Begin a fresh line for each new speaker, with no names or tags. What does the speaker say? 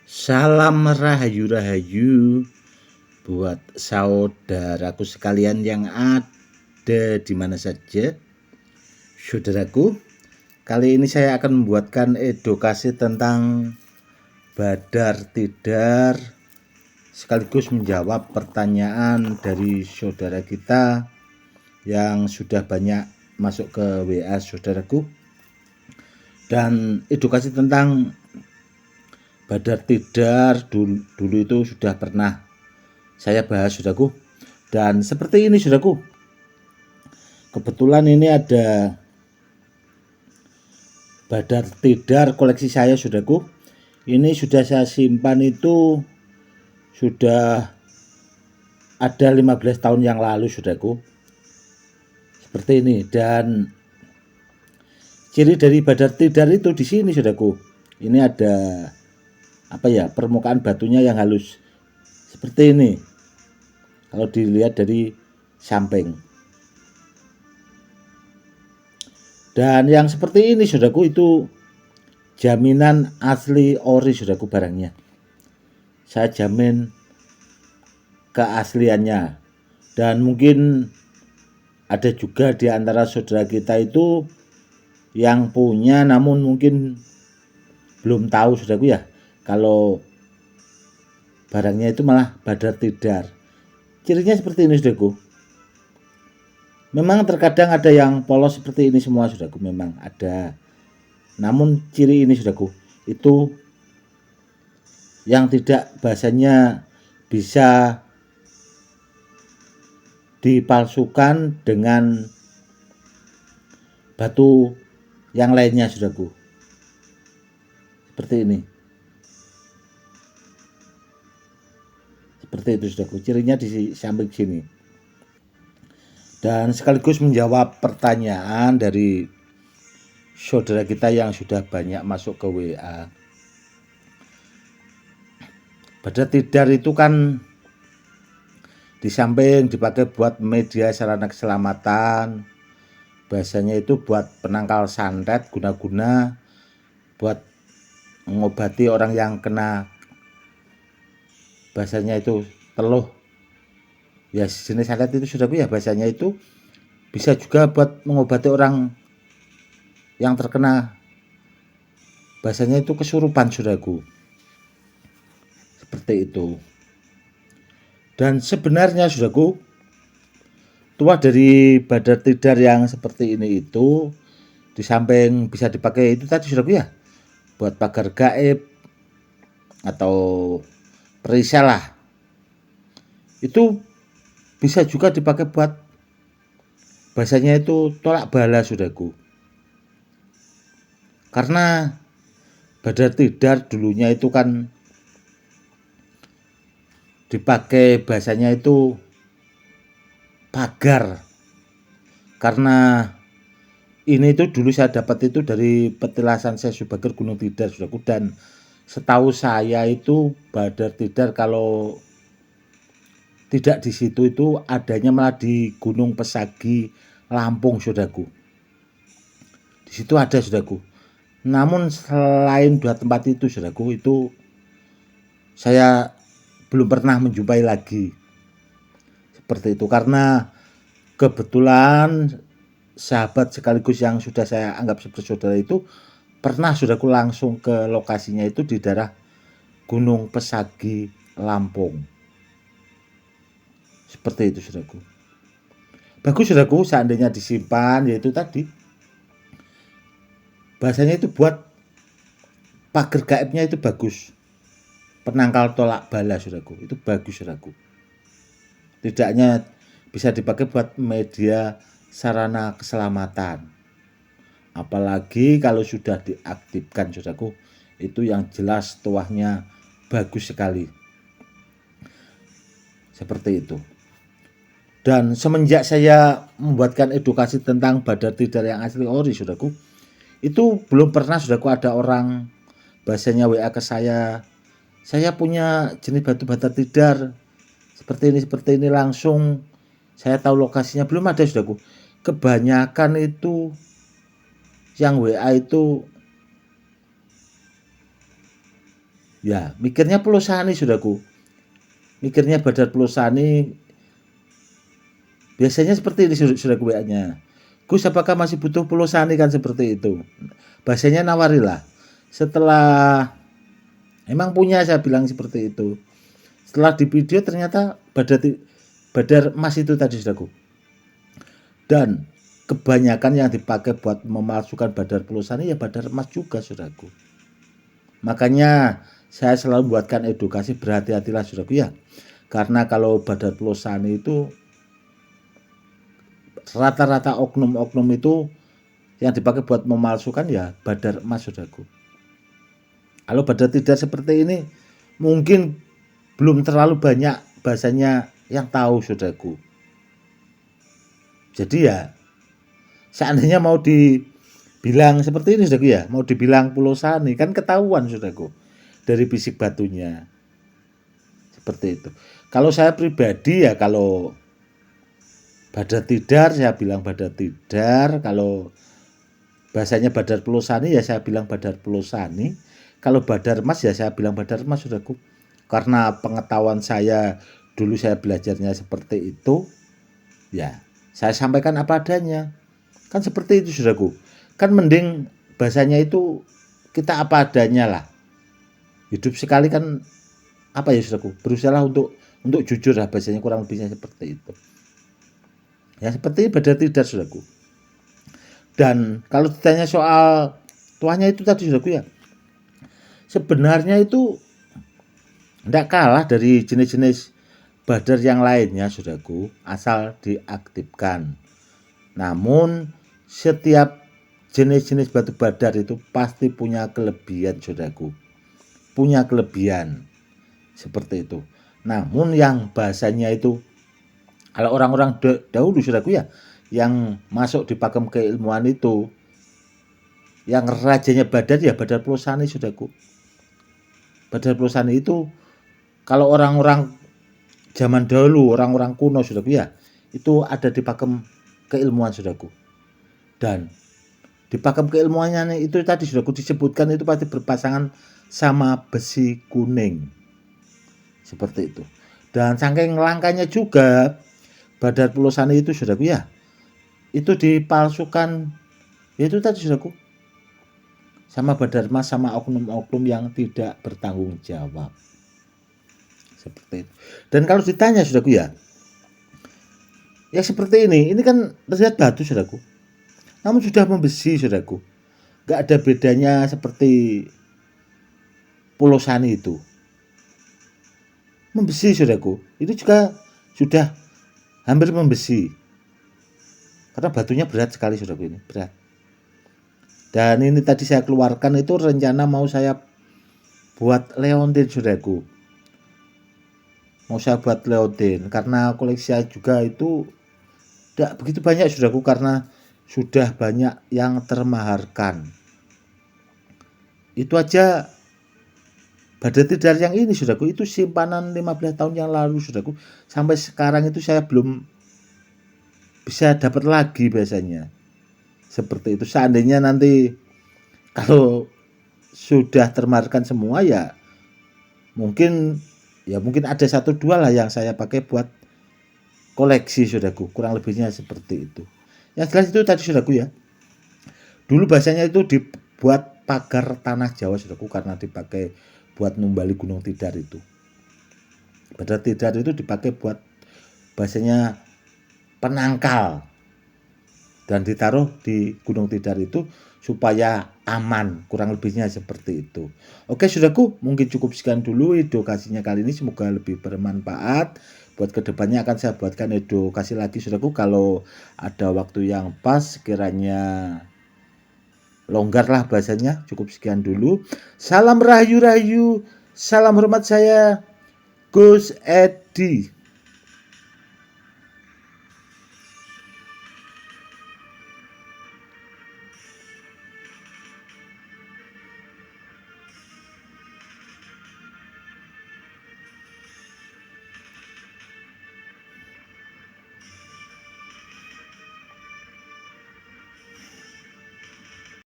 Salam rahayu-rahayu buat saudaraku sekalian yang ada di mana saja. Saudaraku, kali ini saya akan membuatkan edukasi tentang badar tidar sekaligus menjawab pertanyaan dari saudara kita yang sudah banyak masuk ke WA saudaraku. Dan edukasi tentang badar tidar dulu itu sudah pernah saya bahas saudaraku. Dan seperti ini saudaraku, kebetulan ini ada badar tidar koleksi saya saudaraku. Ini sudah saya simpan itu sudah ada 15 tahun yang lalu saudaraku. Seperti ini. Dan ciri dari badar tidar itu di sini saudaraku. Ini ada permukaan batunya yang halus seperti ini. Kalau dilihat dari samping. Dan yang seperti ini saudaraku itu jaminan asli ori saudaraku barangnya. Saya jamin keasliannya. Dan mungkin ada juga di antara saudara kita itu yang punya namun mungkin belum tahu saudaraku ya, kalau barangnya itu malah badar tidar. Cirinya seperti ini saudaraku. Memang terkadang ada yang polos seperti ini semua saudaraku, memang ada. Namun ciri ini saudaraku itu yang tidak bahasanya bisa dipalsukan dengan batu yang lainnya saudaraku. Seperti ini. Seperti itu saudaraku, cirinya di samping sini. Dan sekaligus menjawab pertanyaan dari saudara kita yang sudah banyak masuk ke WA. Badar tidar itu kan di samping dipakai buat media sarana keselamatan, bahasanya itu buat penangkal santet, guna-guna buat mengobati orang yang kena bahasanya itu teluh. Ya jenis santet itu sudah ya, bahasanya itu bisa juga buat mengobati orang yang terkena bahasanya itu kesurupan saudaraku. Seperti itu. Dan sebenarnya saudaraku, tuah dari badar tidar yang seperti ini itu di samping bisa dipakai itu tadi saudaraku ya, buat pagar gaib atau perisai lah. Itu bisa juga dipakai buat bahasanya itu tolak bala saudaraku. Karena badar tidar dulunya itu kan dipakai bahasanya itu pagar. Karena ini itu dulu saya dapat itu dari petilasan saya Subagir Gunung Tidar saudaraku. Dan setahu saya itu badar tidar kalau tidak di situ itu adanya malah di Gunung Pesagi, Lampung saudaraku. Di situ ada saudaraku. Namun selain dua tempat itu saudaraku, itu saya belum pernah menjumpai lagi. Seperti itu, karena kebetulan sahabat sekaligus yang sudah saya anggap seperti saudara itu pernah saudaraku langsung ke lokasinya itu di daerah Gunung Pesagi, Lampung. Seperti itu saudaraku. Bagus saudaraku seandainya disimpan, yaitu tadi bahasanya itu buat pagar gaibnya itu bagus. Penangkal tolak bala saudaraku, itu bagus saudaraku. Tidaknya bisa dipakai buat media sarana keselamatan. Apalagi kalau sudah diaktifkan saudaraku, itu yang jelas tuahnya bagus sekali. Seperti itu. Dan semenjak saya membuatkan edukasi tentang badar tidar yang asli ori saudaraku, itu belum pernah saudaraku ada orang bahasanya WA ke saya punya jenis batu badar tidar seperti ini langsung saya tahu lokasinya. Belum ada saudaraku. Kebanyakan itu yang WA itu Ya, mikirnya Pulosani Saudaraku. Mikirnya Badar Pulosani biasanya seperti ini Saudaraku WA-nya. Gus, apakah masih butuh Pulosani, kan seperti itu. Bahasanya nawarilah. Setelah emang punya, saya bilang seperti itu. Setelah di video ternyata Badar emas itu tadi Saudaraku. Dan kebanyakan yang dipakai buat memalsukan Badar Pulosani ya Badar emas juga Saudaraku. Makanya saya selalu buatkan edukasi, berhati-hatilah Saudaraku ya. Karena kalau Badar Pulosani itu rata-rata oknum-oknum itu yang dipakai buat memalsukan ya Badar emas Saudaraku. Kalau Badar Tidar seperti ini mungkin belum terlalu banyak bahasanya yang tahu Saudaraku. Jadi ya seandainya mau dibilang seperti ini Saudaraku ya, mau dibilang Pulosani kan ketahuan Saudaraku dari bisik batunya. Seperti itu. Kalau saya pribadi ya, kalau Badar Tidar saya bilang Badar Tidar, kalau bahasanya Badar Pulosani ya saya bilang Badar Pulosani. Kalau Badar emas ya saya bilang Badar emas Saudaraku. Karena pengetahuan saya dulu saya belajarnya seperti itu, ya saya sampaikan apa adanya. Kan seperti itu Saudaraku. Kan mending bahasanya itu kita apa adanya lah. Hidup sekali kan apa ya Saudaraku, berusaha untuk jujur lah, bahasanya kurang lebihnya seperti itu. Ya seperti Badar Tidar Saudaraku. Dan kalau ditanya soal tuanya itu tadi Saudaraku ya, sebenarnya itu tidak kalah dari jenis-jenis Badar yang lainnya Saudaraku, asal diaktifkan. Namun setiap jenis-jenis batu badar itu pasti punya kelebihan Saudaraku. Punya kelebihan seperti itu. Namun yang bahasanya itu kalau orang-orang dahulu Saudaraku ya, yang masuk di pakem keilmuan itu, yang rajanya Badar ya Badar Pulosani Saudaraku. Badar Pulosani itu kalau orang-orang zaman dahulu, orang-orang kuno Saudaraku ya, itu ada di pakem keilmuan Saudaraku. Dan di pakem keilmuannya itu tadi Saudaraku disebutkan itu pasti berpasangan sama besi kuning. Seperti itu. Dan saking langkanya juga Badar Pulosani itu Saudaraku ya, itu dipalsukan itu tadi Saudaraku sama Badar emas, sama oknum-oknum yang tidak bertanggung jawab. Seperti itu. Dan kalau ditanya Saudaraku ya, ya seperti ini kan terlihat batu Saudaraku, namun sudah membesi Saudaraku. Gak ada bedanya seperti Pulosani itu. Membesi Saudaraku, itu juga sudah hampir membesi. Karena batunya berat sekali Saudaraku, ini berat. Dan ini tadi saya keluarkan itu rencana mau saya buat leontin Saudaraku. Mau saya buat leontin karena koleksi saya juga itu tidak begitu banyak Saudaraku, karena sudah banyak yang termaharkan. Itu aja Badar Tidar yang ini Saudaraku, itu simpanan 15 tahun yang lalu Saudaraku. Sampai sekarang itu saya belum bisa dapat lagi biasanya. Seperti itu. Seandainya nanti kalau sudah termaharkan semua ya mungkin ada 1-2 lah yang saya pakai buat koleksi Saudaraku. Kurang lebihnya seperti itu. Yang jelas itu tadi Saudaraku ya, dulu bahasanya itu dibuat pagar tanah Jawa Saudaraku, karena dipakai buat numbali Gunung Tidar itu. Badar Tidar itu dipakai buat bahasanya penangkal dan ditaruh di Gunung Tidar itu supaya aman, kurang lebihnya seperti itu. Oke Saudaraku, mungkin cukup sekian dulu edukasinya kali ini, semoga lebih bermanfaat. Buat kedepannya akan saya buatkan edukasi lagi Saudaraku, kalau ada waktu yang pas, sekiranya longgar lah bahasanya. Cukup sekian dulu. Salam rahayu-rahayu, salam hormat, saya Gus Edi.